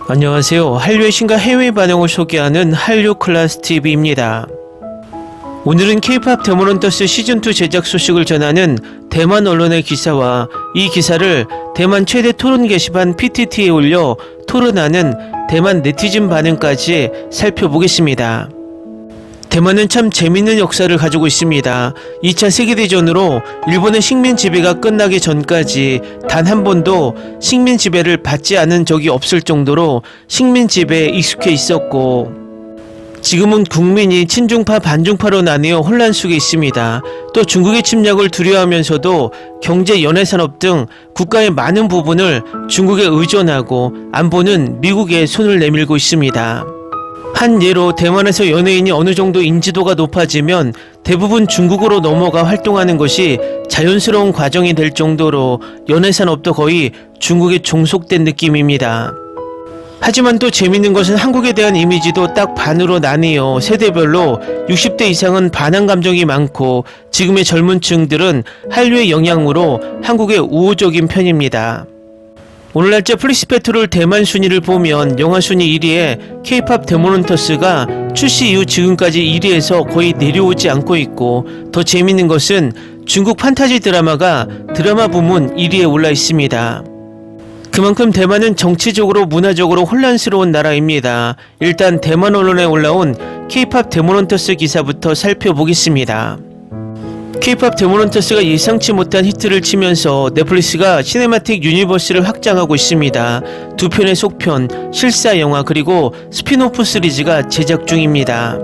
안녕하세요. 한류의 신과 해외 반응을 소개하는 한류 클래스 TV입니다. 오늘은 K-POP 데모넌터스 시즌2 제작 소식을 전하는 대만 언론의 기사와 이 기사를 대만 최대 토론 게시판 PTT에 올려 토론하는 대만 네티즌 반응까지 살펴보겠습니다. 대만은 참 재밌는 역사를 가지고 있습니다. 2차 세계대전으로 일본의 식민 지배가 끝나기 전까지 단 한 번도 식민 지배를 받지 않은 적이 없을 정도로 식민 지배에 익숙해 있었고, 지금은 국민이 친중파 반중파로 나뉘어 혼란 속에 있습니다. 또 중국의 침략을 두려워하면서도 경제, 연해산업 등 국가의 많은 부분을 중국에 의존하고 안보는 미국에 손을 내밀고 있습니다. 한 예로 대만에서 연예인이 어느 정도 인지도가 높아지면 대부분 중국으로 넘어가 활동하는 것이 자연스러운 과정이 될 정도로 연예산업도 거의 중국에 종속된 느낌입니다. 하지만 또 재밌는 것은 한국에 대한 이미지도 딱 반으로 나뉘어 세대별로 60대 이상은 반항 감정이 많고, 지금의 젊은 층들은 한류의 영향으로 한국에 우호적인 편입니다. 오늘 날짜 플리시페트롤 대만 순위를 보면 영화 순위 1위에 K-POP 데모넌터스가 출시 이후 지금까지 1위에서 거의 내려오지 않고 있고, 더 재밌는 것은 중국 판타지 드라마가 드라마 부문 1위에 올라 있습니다. 그만큼 대만은 정치적으로 문화적으로 혼란스러운 나라입니다. 일단 대만 언론에 올라온 K-POP 데모넌터스 기사부터 살펴보겠습니다. K-POP 데모넌터스가 예상치 못한 히트를 치면서 넷플릭스가 시네마틱 유니버스를 확장하고 있습니다. 두 편의 속편, 실사 영화 그리고 스피노프 시리즈가 제작 중입니다.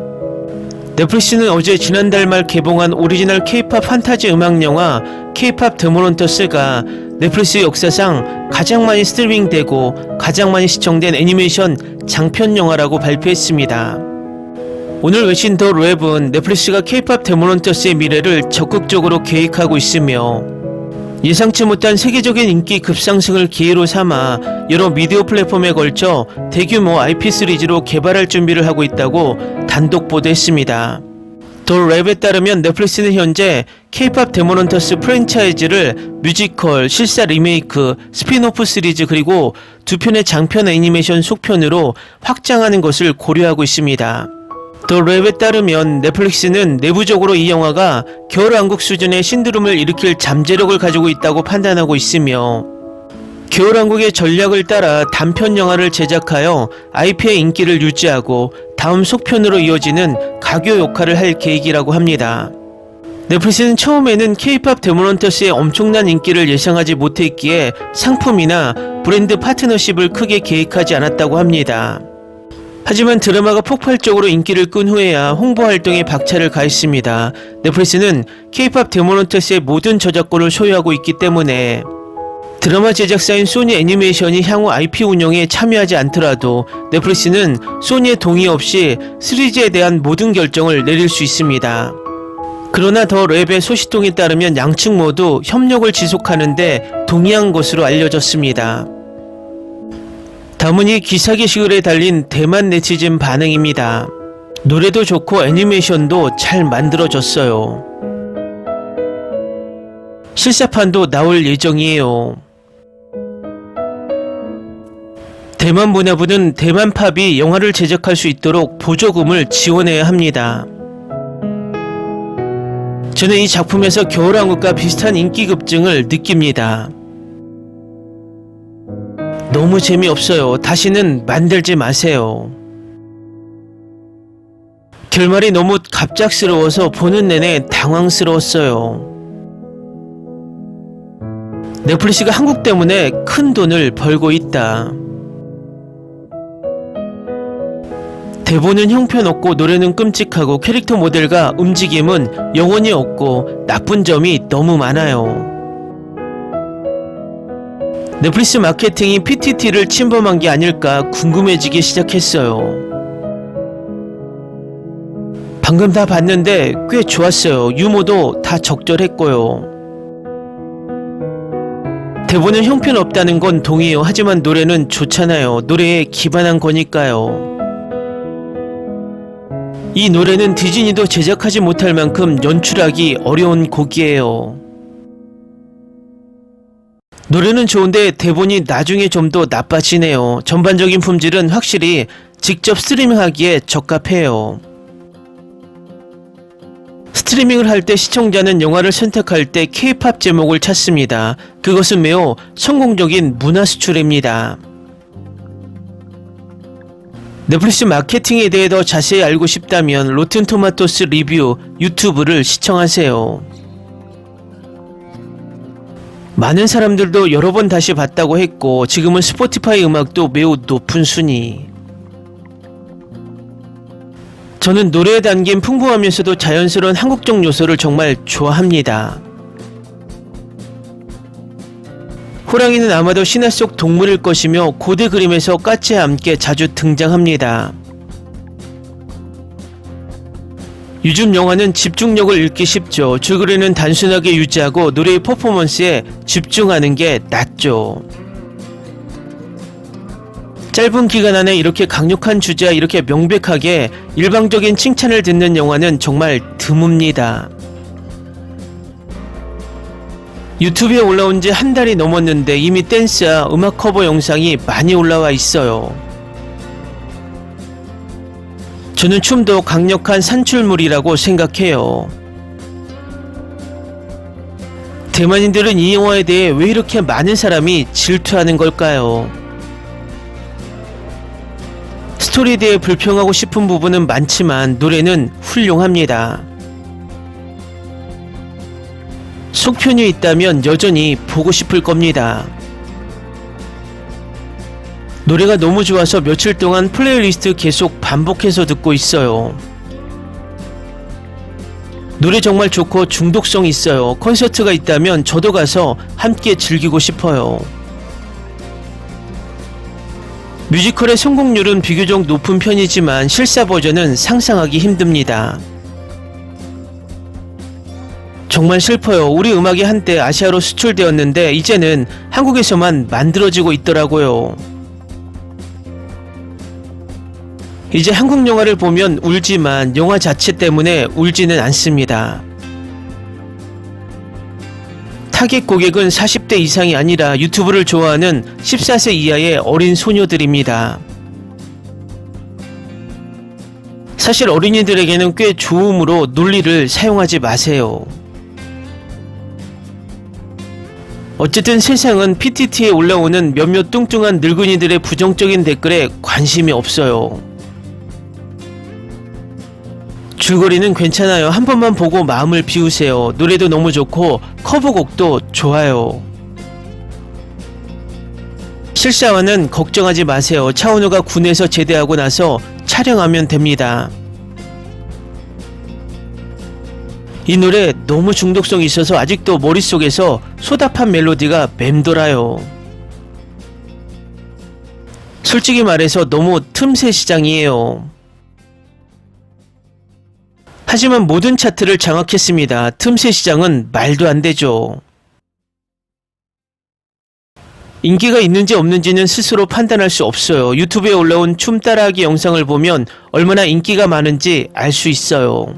넷플릭스는 어제 지난달 말 개봉한 오리지널 K-POP 판타지 음악 영화 K-POP 데모넌터스가 넷플릭스 역사상 가장 많이 스트리밍되고 가장 많이 시청된 애니메이션 장편 영화라고 발표했습니다. 오늘 외신 더 랩은 넷플릭스가 K-POP 데모넌터스의 미래를 적극적으로 계획하고 있으며, 예상치 못한 세계적인 인기 급상승을 기회로 삼아 여러 미디어 플랫폼에 걸쳐 대규모 IP 시리즈로 개발할 준비를 하고 있다고 단독 보도했습니다. 더 랩에 따르면 넷플릭스는 현재 K-POP 데모넌터스 프랜차이즈를 뮤지컬, 실사 리메이크, 스피노프 시리즈 그리고 두 편의 장편 애니메이션 속편으로 확장하는 것을 고려하고 있습니다. 더 랩에 따르면 넷플릭스는 내부적으로 이 영화가 겨울왕국 수준의 신드롬을 일으킬 잠재력을 가지고 있다고 판단하고 있으며, 겨울왕국의 전략을 따라 단편 영화를 제작하여 IP의 인기를 유지하고 다음 속편으로 이어지는 가교 역할을 할 계획이라고 합니다. 넷플릭스는 처음에는 K-POP 데모넌터스의 엄청난 인기를 예상하지 못했기에 상품이나 브랜드 파트너십을 크게 계획하지 않았다고 합니다. 하지만 드라마가 폭발적으로 인기를 끈 후에야 홍보 활동에 박차를 가했습니다. 넷플릭스는 K-POP 데모넌터스의 모든 저작권을 소유하고 있기 때문에 드라마 제작사인 소니 애니메이션이 향후 IP 운영에 참여하지 않더라도 넷플릭스는 소니의 동의 없이 시리즈에 대한 모든 결정을 내릴 수 있습니다. 그러나 더 랩의 소식통에 따르면 양측 모두 협력을 지속하는데 동의한 것으로 알려졌습니다. 다음은 이 기사 게시글에 달린 대만 네티즌 반응입니다. 노래도 좋고 애니메이션도 잘 만들어졌어요. 실사판도 나올 예정이에요. 대만 문화부는 대만팝이 영화를 제작할 수 있도록 보조금을 지원해야 합니다. 저는 이 작품에서 겨울왕국과 비슷한 인기 급증을 느낍니다. 너무 재미없어요. 다시는 만들지 마세요. 결말이 너무 갑작스러워서 보는 내내 당황스러웠어요. 넷플릭스가 한국 때문에 큰 돈을 벌고 있다. 대본은 형편없고 노래는 끔찍하고 캐릭터 모델과 움직임은 영혼이 없고 나쁜 점이 너무 많아요. 넷플릭스 마케팅이 PTT를 침범한 게 아닐까 궁금해지기 시작했어요. 방금 다 봤는데 꽤 좋았어요. 유머도 다 적절했고요. 대본은 형편없다는 건 동의해요. 하지만 노래는 좋잖아요. 노래에 기반한 거니까요. 이 노래는 디즈니도 제작하지 못할 만큼 연출하기 어려운 곡이에요. 노래는 좋은데 대본이 나중에 좀 더 나빠지네요. 전반적인 품질은 확실히 직접 스트리밍하기에 적합해요. 스트리밍을 할 때 시청자는 영화를 선택할 때 K-팝 제목을 찾습니다. 그것은 매우 성공적인 문화 수출입니다. 넷플릭스 마케팅에 대해 더 자세히 알고 싶다면 로튼토마토스 리뷰 유튜브를 시청하세요. 많은 사람들도 여러 번 다시 봤다고 했고 지금은 스포티파이 음악도 매우 높은 순위. 저는 노래에 담긴 풍부하면서도 자연스러운 한국적 요소를 정말 좋아합니다. 호랑이는 아마도 신화 속 동물일 것이며 고대 그림에서 까치와 함께 자주 등장합니다. 요즘 영화는 집중력을 잃기 쉽죠. 줄거리는 단순하게 유지하고 노래의 퍼포먼스에 집중하는 게 낫죠. 짧은 기간 안에 이렇게 강력한 주제와 이렇게 명백하게 일방적인 칭찬을 듣는 영화는 정말 드뭅니다. 유튜브에 올라온 지 한 달이 넘었는데 이미 댄스와 음악 커버 영상이 많이 올라와 있어요. 저는 춤도 강력한 산출물이라고 생각해요. 대만인들은 이 영화에 대해 왜 이렇게 많은 사람이 질투하는 걸까요? 스토리에 대해 불평하고 싶은 부분은 많지만 노래는 훌륭합니다. 속편이 있다면 여전히 보고 싶을 겁니다. 노래가 너무 좋아서 며칠 동안 플레이리스트 계속 반복해서 듣고 있어요. 노래 정말 좋고 중독성 있어요. 콘서트가 있다면 저도 가서 함께 즐기고 싶어요. 뮤지컬의 성공률은 비교적 높은 편이지만 실사 버전은 상상하기 힘듭니다. 정말 슬퍼요. 우리 음악이 한때 아시아로 수출되었는데 이제는 한국에서만 만들어지고 있더라고요. 이제 한국 영화를 보면 울지만 영화 자체 때문에 울지는 않습니다. 타겟 고객은 40대 이상이 아니라 유튜브를 좋아하는 14세 이하의 어린 소녀들입니다. 사실 어린이들에게는 꽤 좋음으로 논리를 사용하지 마세요. 어쨌든 세상은 PTT에 올라오는 몇몇 뚱뚱한 늙은이들의 부정적인 댓글에 관심이 없어요. 줄거리는 괜찮아요. 한 번만 보고 마음을 비우세요. 노래도 너무 좋고 커버곡도 좋아요. 실사화는 걱정하지 마세요. 차은우가 군에서 제대하고 나서 촬영하면 됩니다. 이 노래 너무 중독성이 있어서 아직도 머릿속에서 소다판 멜로디가 맴돌아요. 솔직히 말해서 너무 틈새 시장이에요. 하지만 모든 차트를 장악했습니다. 틈새 시장은 말도 안 되죠. 인기가 있는지 없는지는 스스로 판단할 수 없어요. 유튜브에 올라온 춤 따라하기 영상을 보면 얼마나 인기가 많은지 알 수 있어요.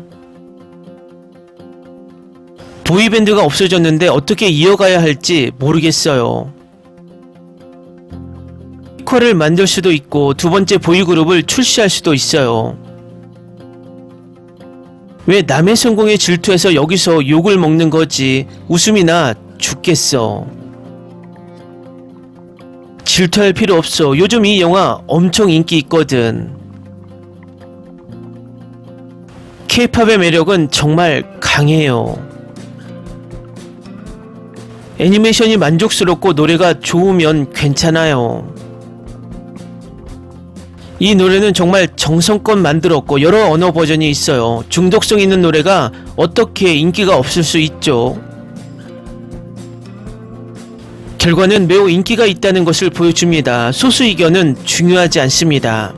보이밴드가 없어졌는데 어떻게 이어가야 할지 모르겠어요. 뮤지컬을 만들 수도 있고 두 번째 보이그룹을 출시할 수도 있어요. 왜 남의 성공에 질투해서 여기서 욕을 먹는 거지? 웃음이나 죽겠어. 질투할 필요 없어. 요즘 이 영화 엄청 인기 있거든. K-팝의 매력은 정말 강해요. 애니메이션이 만족스럽고 노래가 좋으면 괜찮아요. 이 노래는 정말 정성껏 만들었고 여러 언어 버전이 있어요. 중독성 있는 노래가 어떻게 인기가 없을 수 있죠? 결과는 매우 인기가 있다는 것을 보여줍니다. 소수 의견은 중요하지 않습니다.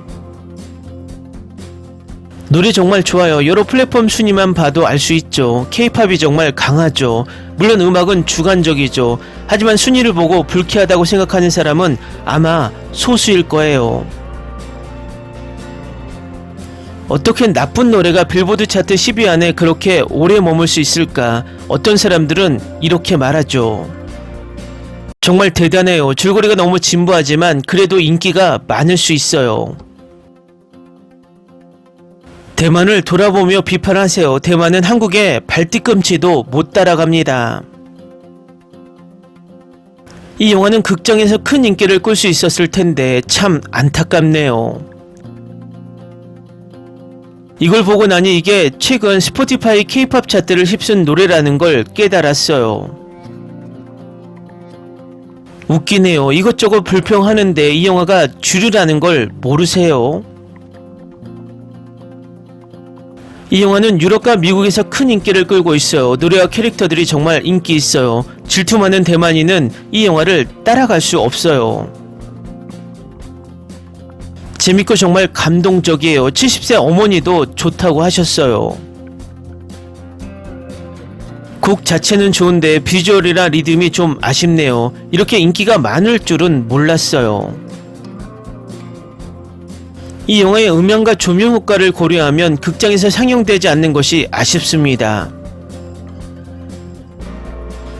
노래 정말 좋아요. 여러 플랫폼 순위만 봐도 알 수 있죠. K-팝이 정말 강하죠. 물론 음악은 주관적이죠. 하지만 순위를 보고 불쾌하다고 생각하는 사람은 아마 소수일 거예요. 어떻게 나쁜 노래가 빌보드 차트 10위 안에 그렇게 오래 머물 수 있을까? 어떤 사람들은 이렇게 말하죠. 정말 대단해요. 줄거리가 너무 진부하지만 그래도 인기가 많을 수 있어요. 대만을 돌아보며 비판하세요. 대만은 한국의 발뒤꿈치도 못 따라갑니다. 이 영화는 극장에서 큰 인기를 끌 수 있었을 텐데 참 안타깝네요. 이걸 보고 나니 이게 최근 스포티파이 K-팝 차트를 휩쓴 노래라는 걸 깨달았어요. 웃기네요. 이것저것 불평하는데 이 영화가 주류라는 걸 모르세요? 이 영화는 유럽과 미국에서 큰 인기를 끌고 있어요. 노래와 캐릭터들이 정말 인기 있어요. 질투 많은 대만인은 이 영화를 따라갈 수 없어요. 재밌고 정말 감동적이에요. 70세 어머니도 좋다고 하셨어요. 곡 자체는 좋은데 비주얼이나 리듬이 좀 아쉽네요. 이렇게 인기가 많을 줄은 몰랐어요. 이 영화의 음향과 조명 효과를 고려하면 극장에서 상영되지 않는 것이 아쉽습니다.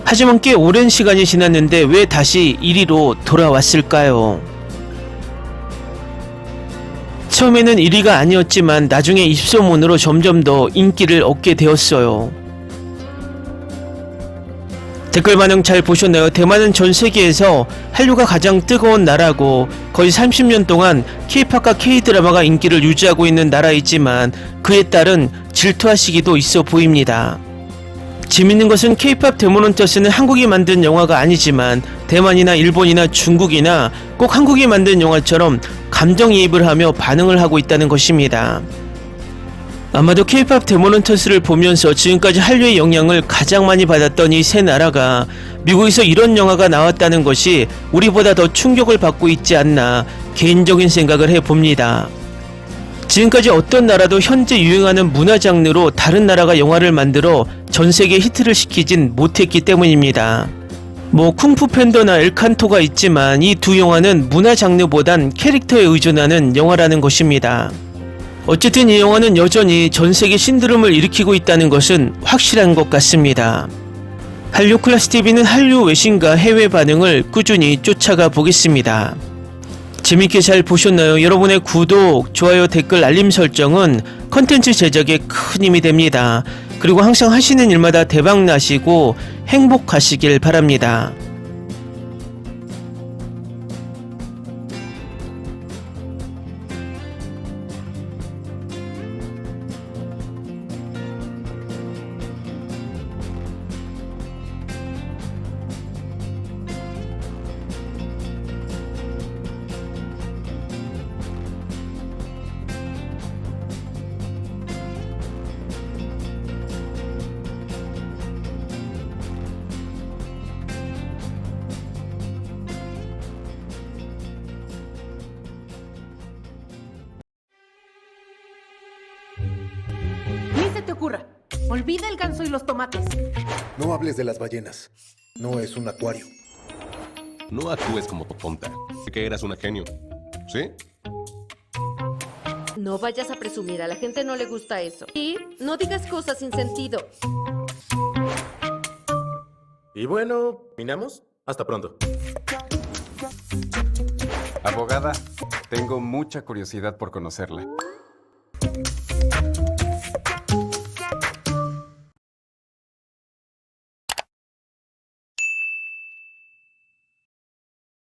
하지만 꽤 오랜 시간이 지났는데 왜 다시 1위로 돌아왔을까요? 처음에는 1위가 아니었지만 나중에 입소문으로 점점 더 인기를 얻게 되었어요. 댓글 반응 잘 보셨나요? 대만은 전 세계에서 한류가 가장 뜨거운 나라고 거의 30년 동안 K-팝과 K-드라마가 인기를 유지하고 있는 나라이지만 그에 따른 질투와 시기도 있어 보입니다. 재밌는 것은 K-팝 데모넌터스는 한국이 만든 영화가 아니지만 대만이나 일본이나 중국이나 꼭 한국이 만든 영화처럼 감정이입을 하며 반응을 하고 있다는 것입니다. 아마도 K-팝 데모넌터스를 보면서 지금까지 한류의 영향을 가장 많이 받았던 이 세 나라가 미국에서 이런 영화가 나왔다는 것이 우리보다 더 충격을 받고 있지 않나 개인적인 생각을 해봅니다. 지금까지 어떤 나라도 현재 유행하는 문화 장르로 다른 나라가 영화를 만들어 전 세계에 히트를 시키진 못했기 때문입니다. 쿵푸 팬더나 엘칸토가 있지만 이 두 영화는 문화 장르보단 캐릭터에 의존하는 영화라는 것입니다. 어쨌든 이 영화는 여전히 전 세계 신드롬을 일으키고 있다는 것은 확실한 것 같습니다. 한류 클래스 TV는 한류 외신과 해외 반응을 꾸준히 쫓아가 보겠습니다. 재밌게 잘 보셨나요? 여러분의 구독, 좋아요, 댓글, 알림 설정은 컨텐츠 제작에 큰 힘이 됩니다. 그리고 항상 하시는 일마다 대박 나시고 행복하시길 바랍니다. Ni se te ocurra. Olvida el ganso y los tomates. No hables de las ballenas. No es un acuario. No actúes como tonta. Que eras una genio. ¿Sí? No vayas a presumir, a la gente no le gusta eso. Y no digas cosas sin sentido. Y bueno, ¿terminamos? Hasta pronto. Abogada, tengo mucha curiosidad por conocerla.